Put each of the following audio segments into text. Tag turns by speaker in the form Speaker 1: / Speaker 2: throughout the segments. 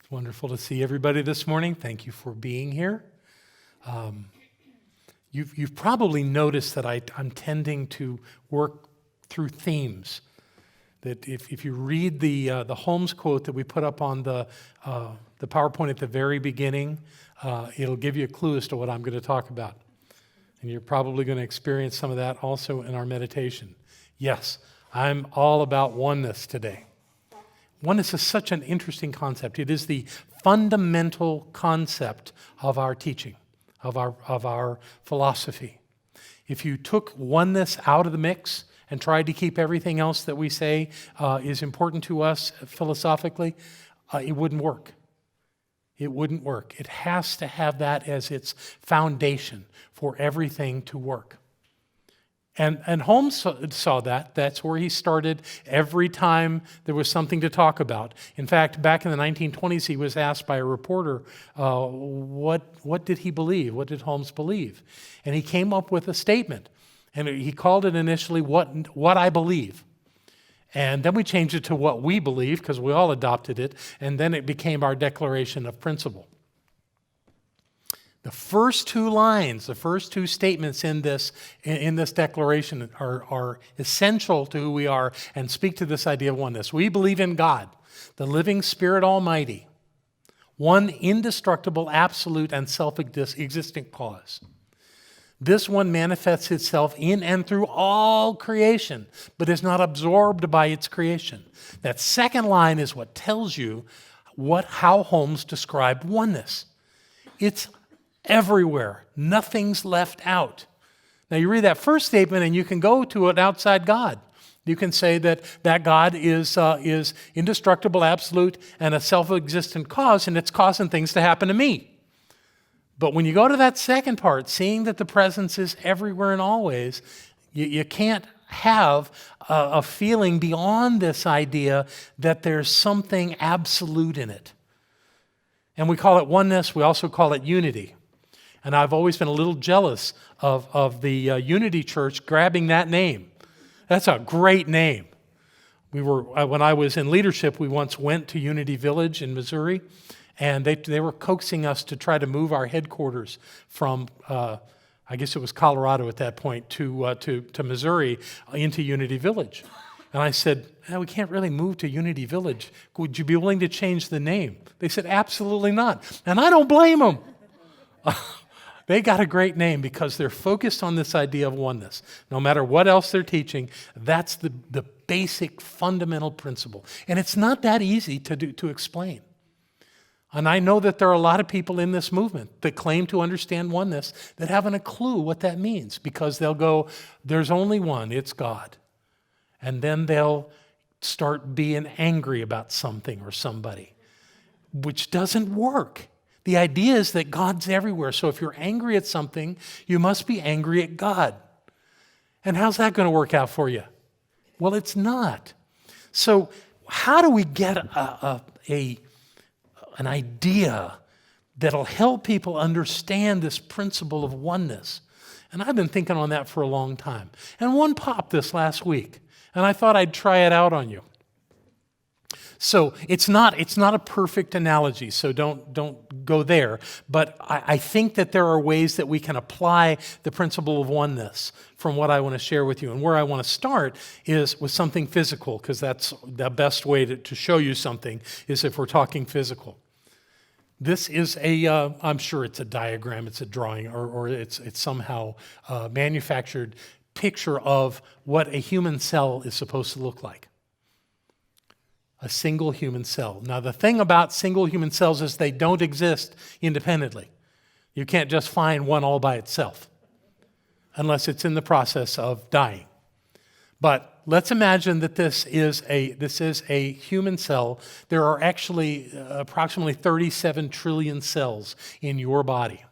Speaker 1: It's wonderful to see everybody this morning. Thank you for being here. You've probably noticed that I'm tending to work through themes. That if you read the Holmes quote that we put up on the PowerPoint at the very beginning, it'll give you a clue as to what I'm going to talk about. And you're probably going to experience some of that also in our meditation. Yes, I'm all about oneness today. Oneness is such an interesting concept. It is the fundamental concept of our teaching, of our philosophy. If you took oneness out of the mix and tried to keep everything else that we say is important to us philosophically, it wouldn't work. It wouldn't work. It has to have that as its foundation for everything to work. And Holmes saw that. That's where he started every time there was something to talk about. In fact, back in the 1920s, he was asked by a reporter, what did he believe? What did Holmes believe? And he came up with a statement. And he called it initially, what I believe. And then we changed it to what we believe, because we all adopted it. And then it became our declaration of principle. The first two lines, the first two statements in this declaration are essential to who we are and speak to this idea of oneness. We believe in God, the living Spirit Almighty, one indestructible, absolute, and self-existent cause. This one manifests itself in and through all creation, but is not absorbed by its creation. That second line is what tells you how Holmes described oneness. It's everywhere. Nothing's left out. Now you read that first statement and you can go to an outside God. You can say that God is indestructible, absolute, and a self-existent cause, and it's causing things to happen to me. But when you go to that second part, seeing that the presence is everywhere and always, you can't have a feeling beyond this idea that there's something absolute in it. And we call it oneness. We also call it unity. And I've always been a little jealous of the Unity Church grabbing that name. That's a great name. When I was in leadership, we once went to Unity Village in Missouri, and they were coaxing us to try to move our headquarters from, I guess it was Colorado at that point, to Missouri into Unity Village. And I said, we can't really move to Unity Village. Would you be willing to change the name? They said, absolutely not. And I don't blame them. They got a great name because they're focused on this idea of oneness. No matter what else they're teaching, that's the basic fundamental principle. And it's not that easy to explain. And I know that there are a lot of people in this movement that claim to understand oneness that haven't a clue what that means, because they'll go, there's only one, it's God. And then they'll start being angry about something or somebody, which doesn't work. The idea is that God's everywhere. So if you're angry at something, you must be angry at God. And how's that going to work out for you? Well, it's not. So how do we get an idea that'll help people understand this principle of oneness? And I've been thinking on that for a long time. And one popped this last week, and I thought I'd try it out on you. So it's not a perfect analogy, so don't go there. But I think that there are ways that we can apply the principle of oneness from what I want to share with you. And where I want to start is with something physical, because that's the best way to show you something is if we're talking physical. This is I'm sure it's a diagram, it's a drawing, or it's somehow manufactured picture of what a human cell is supposed to look like. A single human cell. Now, the thing about single human cells is they don't exist independently. You can't just find one all by itself unless it's in the process of dying. But let's imagine that this is a human cell. There are actually approximately 37 trillion cells in your body.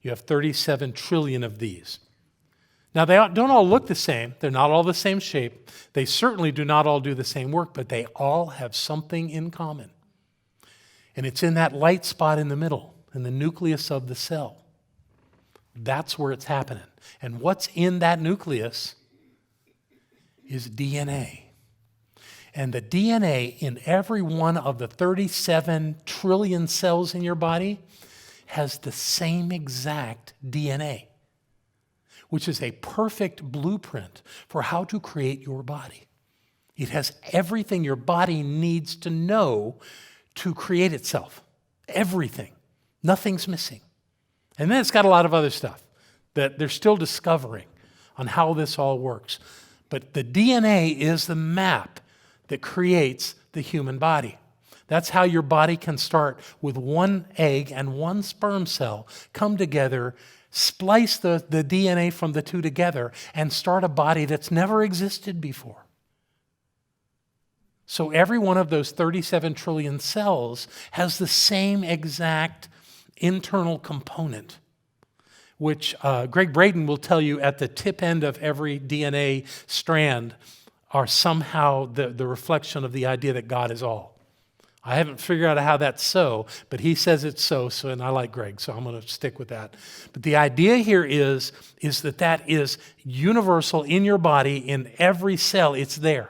Speaker 1: You have 37 trillion of these. Now, they don't all look the same. They're not all the same shape. They certainly do not all do the same work, but they all have something in common. And it's in that light spot in the middle, in the nucleus of the cell. That's where it's happening. And what's in that nucleus is DNA. And the DNA in every one of the 37 trillion cells in your body has the same exact DNA, which is a perfect blueprint for how to create your body. It has everything your body needs to know to create itself. Everything. Nothing's missing. And then it's got a lot of other stuff that they're still discovering on how this all works. But the DNA is the map that creates the human body. That's how your body can start with one egg and one sperm cell, come together, splice the DNA from the two together, and start a body that's never existed before. So every one of those 37 trillion cells has the same exact internal component, which Greg Braden will tell you at the tip end of every DNA strand are somehow the reflection of the idea that God is all. I haven't figured out how that's so, but he says it's so, and I like Greg, so I'm going to stick with that. But the idea here is that is universal in your body, in every cell. It's there.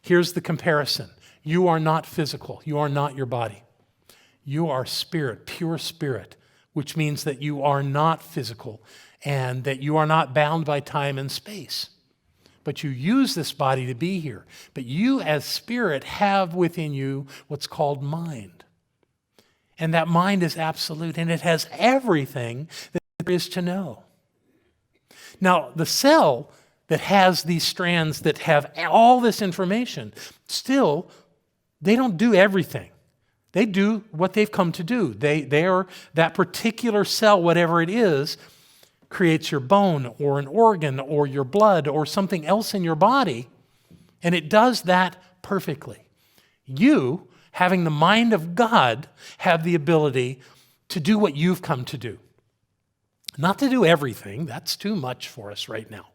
Speaker 1: Here's the comparison. You are not physical. You are not your body. You are spirit, pure spirit, which means that you are not physical and that you are not bound by time and space. But you use this body to be here. But you as spirit have within you what's called mind. And that mind is absolute, and it has everything that there is to know. Now, the cell that has these strands that have all this information, still, they don't do everything. They do what they've come to do. They are that particular cell, whatever it is, creates your bone or an organ or your blood or something else in your body, and it does that perfectly. You, having the mind of God, have the ability to do what you've come to do. Not to do everything. That's too much for us right now.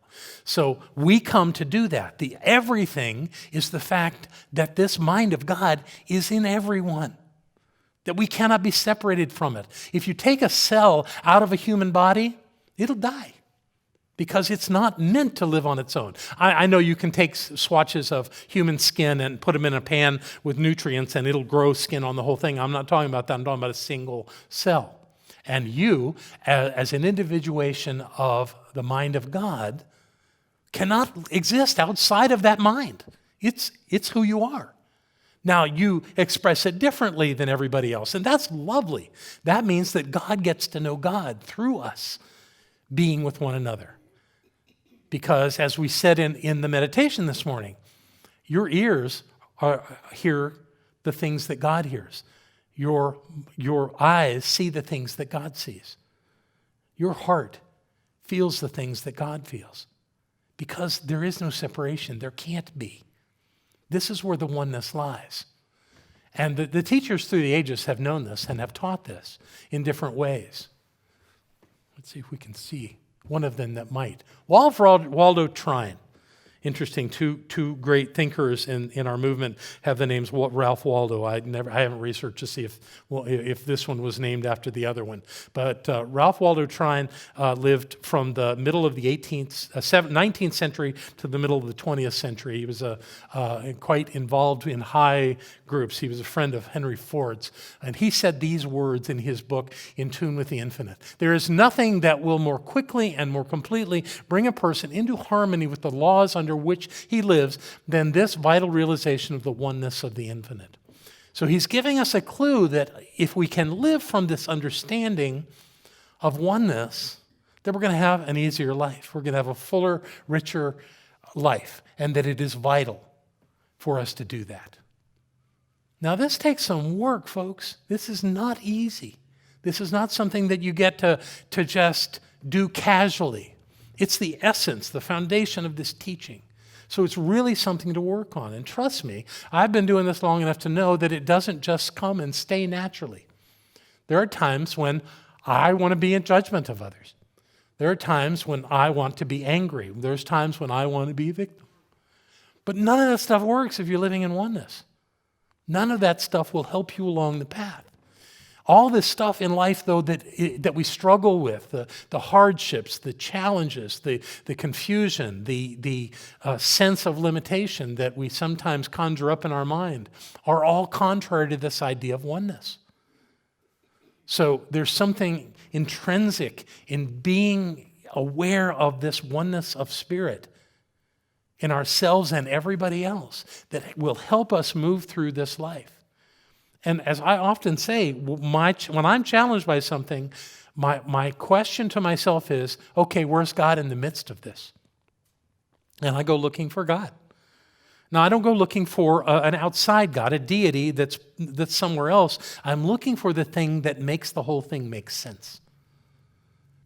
Speaker 1: So we come to do that. The everything is the fact that this mind of God is in everyone, that we cannot be separated from it. If you take a cell out of a human body, it'll die because it's not meant to live on its own. I know you can take swatches of human skin and put them in a pan with nutrients and it'll grow skin on the whole thing. I'm not talking about that. I'm talking about a single cell. And you, as an individuation of the mind of God, cannot exist outside of that mind. It's who you are. Now, you express it differently than everybody else, and that's lovely. That means that God gets to know God through us being with one another. Because as we said in the meditation this morning, your ears hear the things that God hears. Your eyes see the things that God sees. Your heart feels the things that God feels. Because there is no separation. There can't be. This is where the oneness lies. And the teachers through the ages have known this and have taught this in different ways. Let's see if we can see one of them that might. Waldo Trine. Interesting, two great thinkers in our movement have the names Ralph Waldo. I haven't researched to see if this one was named after the other one. But Ralph Waldo Trine lived from the middle of the 19th century to the middle of the 20th century. He was quite involved in high groups. He was a friend of Henry Ford's. And he said these words in his book, In Tune with the Infinite. There is nothing that will more quickly and more completely bring a person into harmony with the laws under which he lives than this vital realization of the oneness of the infinite. So he's giving us a clue that if we can live from this understanding of oneness, then we're going to have an easier life. We're going to have a fuller, richer life, and that it is vital for us to do that. Now, this takes some work, folks. This is not easy. This is not something that you get to just do casually. It's the essence, the foundation of this teaching. So it's really something to work on. And trust me, I've been doing this long enough to know that it doesn't just come and stay naturally. There are times when I want to be in judgment of others. There are times when I want to be angry. There's times when I want to be a victim. But none of that stuff works if you're living in oneness. None of that stuff will help you along the path. All this stuff in life, though, that we struggle with, the hardships, the challenges, the confusion, the sense of limitation that we sometimes conjure up in our mind, are all contrary to this idea of oneness. So there's something intrinsic in being aware of this oneness of spirit in ourselves and everybody else that will help us move through this life. And as I often say, when I'm challenged by something, my question to myself is, okay, where's God in the midst of this? And I go looking for God. Now, I don't go looking for an outside God, a deity that's somewhere else. I'm looking for the thing that makes the whole thing make sense.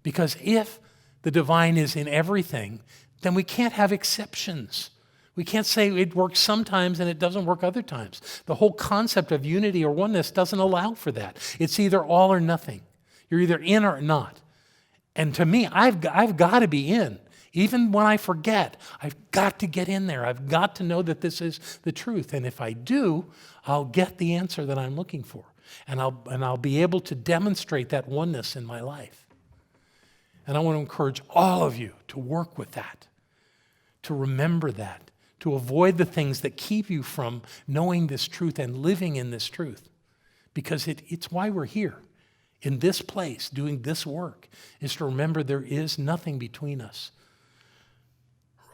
Speaker 1: Because if the divine is in everything, then we can't have exceptions. We can't say it works sometimes and it doesn't work other times. The whole concept of unity or oneness doesn't allow for that. It's either all or nothing. You're either in or not. And to me, I've got to be in. Even when I forget, I've got to get in there. I've got to know that this is the truth. And if I do, I'll get the answer that I'm looking for. And I'll be able to demonstrate that oneness in my life. And I want to encourage all of you to work with that, to remember that, to avoid the things that keep you from knowing this truth and living in this truth. Because it's why we're here, in this place, doing this work, is to remember there is nothing between us.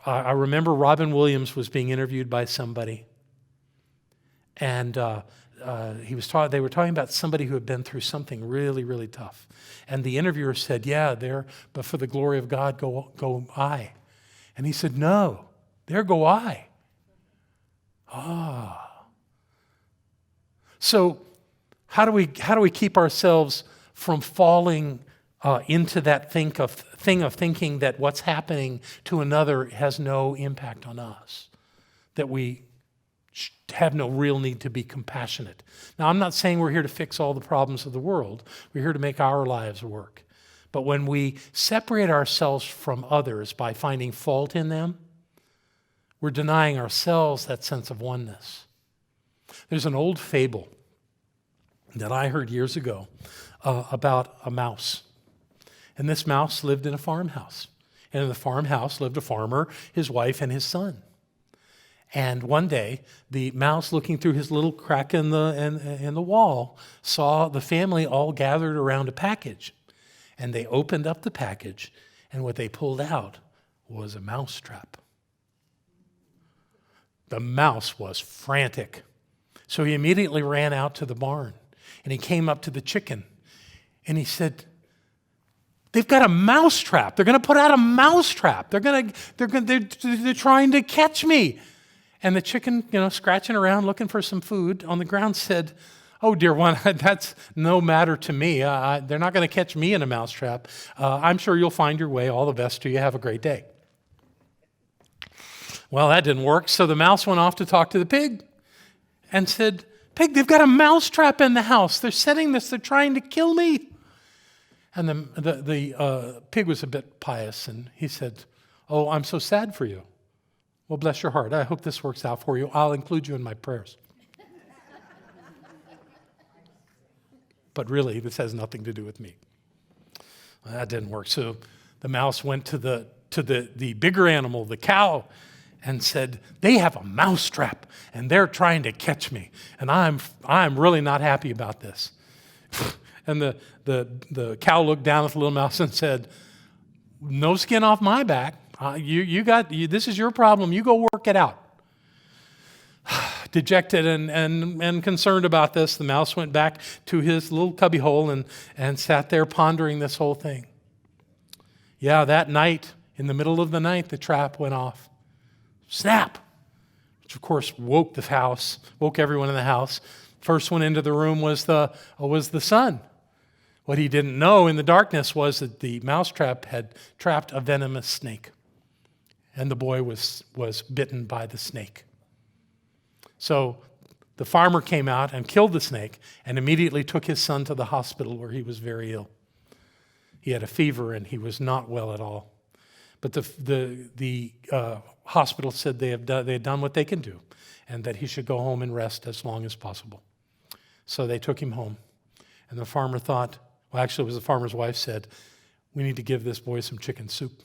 Speaker 1: I remember Robin Williams was being interviewed by somebody, and they were talking about somebody who had been through something really, really tough. And the interviewer said, yeah, but for the glory of God, go I. And he said, no. There go I. So how do we keep ourselves from falling into that thing of thinking that what's happening to another has no impact on us, that we have no real need to be compassionate? Now, I'm not saying we're here to fix all the problems of the world. We're here to make our lives work. But when we separate ourselves from others by finding fault in them, we're denying ourselves that sense of oneness. There's an old fable that I heard years ago about a mouse. And this mouse lived in a farmhouse. And in the farmhouse lived a farmer, his wife, and his son. And one day, the mouse, looking through his little crack in the wall, saw the family all gathered around a package. And they opened up the package, and what they pulled out was a mouse trap. The mouse was frantic. So he immediately ran out to the barn, and he came up to the chicken, and he said, they've got a mouse trap. They're going to put out a mouse trap. They're trying to catch me. And the chicken, scratching around looking for some food on the ground, said, oh, dear one, that's no matter to me. They're not going to catch me in a mouse trap. I'm sure you'll find your way. All the best to you. Have a great day. Well, that didn't work. So the mouse went off to talk to the pig and said, Pig, they've got a mouse trap in the house. They're setting this. They're trying to kill me. And the pig was a bit pious, and he said, oh, I'm so sad for you. Well, bless your heart. I hope this works out for you. I'll include you in my prayers. But really, this has nothing to do with me. Well, that didn't work. So the mouse went to the bigger animal, the cow, and said, they have a mouse trap, and they're trying to catch me, and I'm really not happy about this. And the cow looked down at the little mouse and said, no skin off my back. This is your problem. You go work it out. Dejected and concerned about this, the mouse went back to his little cubbyhole and sat there pondering this whole thing. Yeah, that night, in the middle of the night, the trap went off. Snap! Which, of course, woke the house, woke everyone in the house. First one into the room was the son. What he didn't know in the darkness was that the mousetrap had trapped a venomous snake, and the boy was bitten by the snake. So the farmer came out and killed the snake and immediately took his son to the hospital where he was very ill. He had a fever and he was not well at all. But the hospital said they had done what they can do and that he should go home and rest as long as possible. So they took him home. And the farmer thought, well, actually it was the farmer's wife said, we need to give this boy some chicken soup.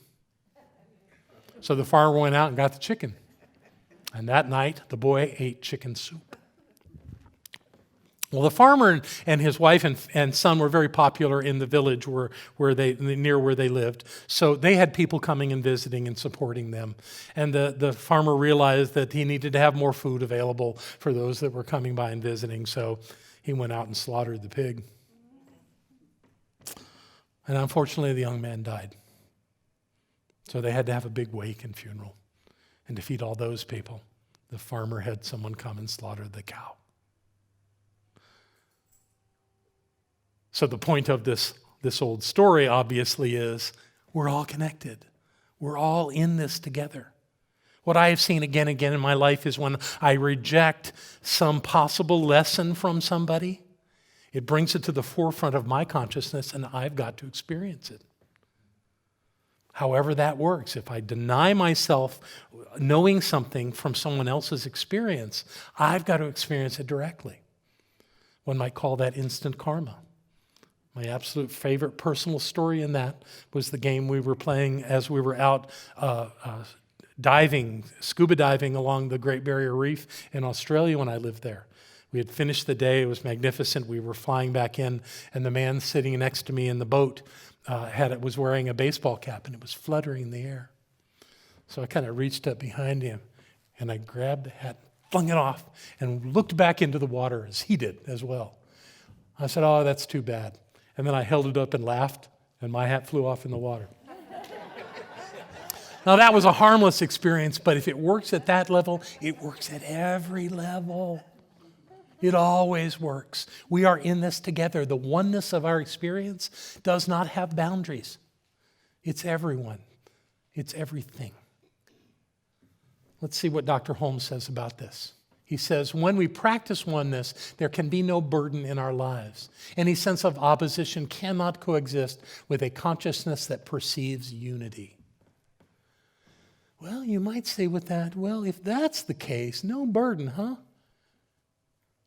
Speaker 1: So the farmer went out and got the chicken. And that night, the boy ate chicken soup. Well, the farmer and his wife and son were very popular in the village near where they lived. So they had people coming and visiting and supporting them. And the farmer realized that he needed to have more food available for those that were coming by and visiting. So he went out and slaughtered the pig. And unfortunately, the young man died. So they had to have a big wake and funeral. And to feed all those people, the farmer had someone come and slaughter the cow. So the point of this old story, obviously, is we're all connected. We're all in this together. What I have seen again and again in my life is when I reject some possible lesson from somebody, it brings it to the forefront of my consciousness, and I've got to experience it. However that works, if I deny myself knowing something from someone else's experience, I've got to experience it directly. One might call that instant karma. My absolute favorite personal story in that was the game we were playing as we were out scuba diving along the Great Barrier Reef in Australia when I lived there. We had finished the day. It was magnificent. We were flying back in, and the man sitting next to me in the boat was wearing a baseball cap, and it was fluttering in the air. So I kind of reached up behind him, and I grabbed the hat, flung it off, and looked back into the water as he did as well. I said, oh, that's too bad. And then I held it up and laughed, and my hat flew off in the water. Now, that was a harmless experience, but if it works at that level, it works at every level. It always works. We are in this together. The oneness of our experience does not have boundaries. It's everyone. It's everything. Let's see what Dr. Holmes says about this. He says, when we practice oneness, there can be no burden in our lives. Any sense of opposition cannot coexist with a consciousness that perceives unity. Well, you might say with that, well, if that's the case, no burden, huh?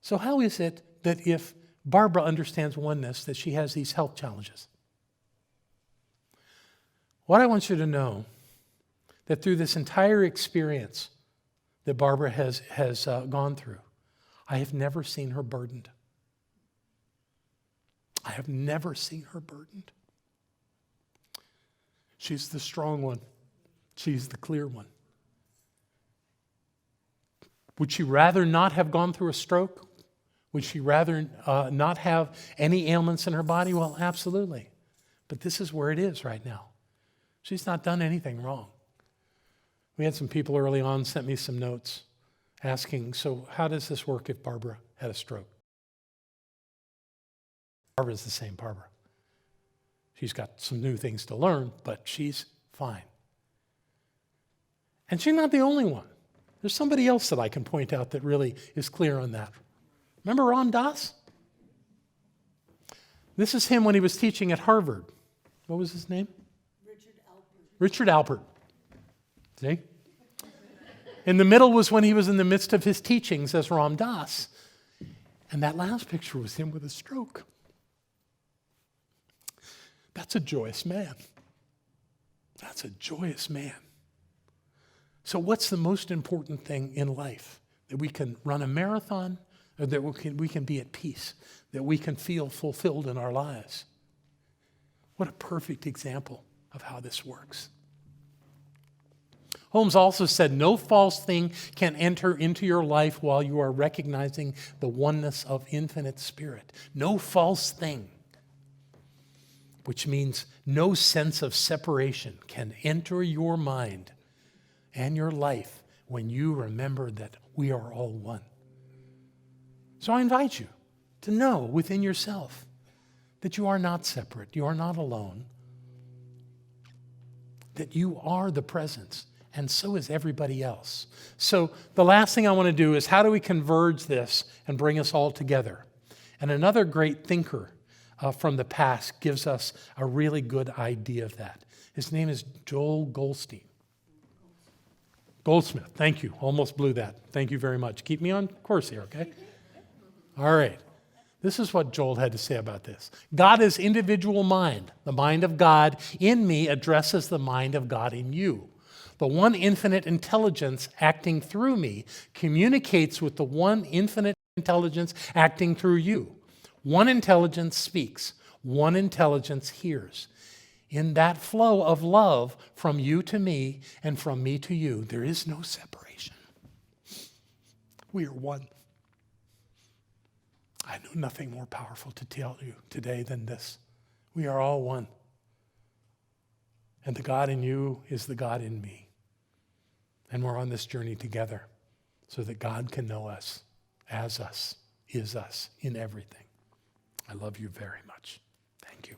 Speaker 1: So how is it that if Barbara understands oneness, that she has these health challenges? What I want you to know, that through this entire experience that Barbara has gone through, I have never seen her burdened. I have never seen her burdened. She's the strong one. She's the clear one. Would she rather not have gone through a stroke? Would she rather not have any ailments in her body? Well, absolutely. But this is where it is right now. She's not done anything wrong. We had some people early on sent me some notes asking, so how does this work if Barbara had a stroke? Barbara's the same Barbara. She's got some new things to learn, but she's fine. And she's not the only one. There's somebody else that I can point out that really is clear on that. Remember Ram Dass? This is him when he was teaching at Harvard. What was his name? Richard Alpert. See? In the middle was when he was in the midst of his teachings as Ram Dass. And that last picture was him with a stroke. That's a joyous man. That's a joyous man. So what's the most important thing in life? That we can run a marathon, or that we can be at peace, that we can feel fulfilled in our lives. What a perfect example of how this works. Holmes also said, no false thing can enter into your life while you are recognizing the oneness of infinite spirit. No false thing, which means no sense of separation can enter your mind and your life when you remember that we are all one. So I invite you to know within yourself that you are not separate, you are not alone, that you are the presence, and so is everybody else. So the last thing I want to do is how do we converge this and bring us all together? And another great thinker from the past gives us a really good idea of that. His name is Joel Goldsmith, thank you. Almost blew that. Thank you very much. Keep me on course here, okay? All right. This is what Joel had to say about this. God is individual mind. The mind of God in me addresses the mind of God in you. The one infinite intelligence acting through me communicates with the one infinite intelligence acting through you. One intelligence speaks. One intelligence hears. In that flow of love from you to me and from me to you, there is no separation. We are one. I know nothing more powerful to tell you today than this. We are all one. And the God in you is the God in me. And we're on this journey together so that God can know us, as us, is us, in everything. I love you very much. Thank you.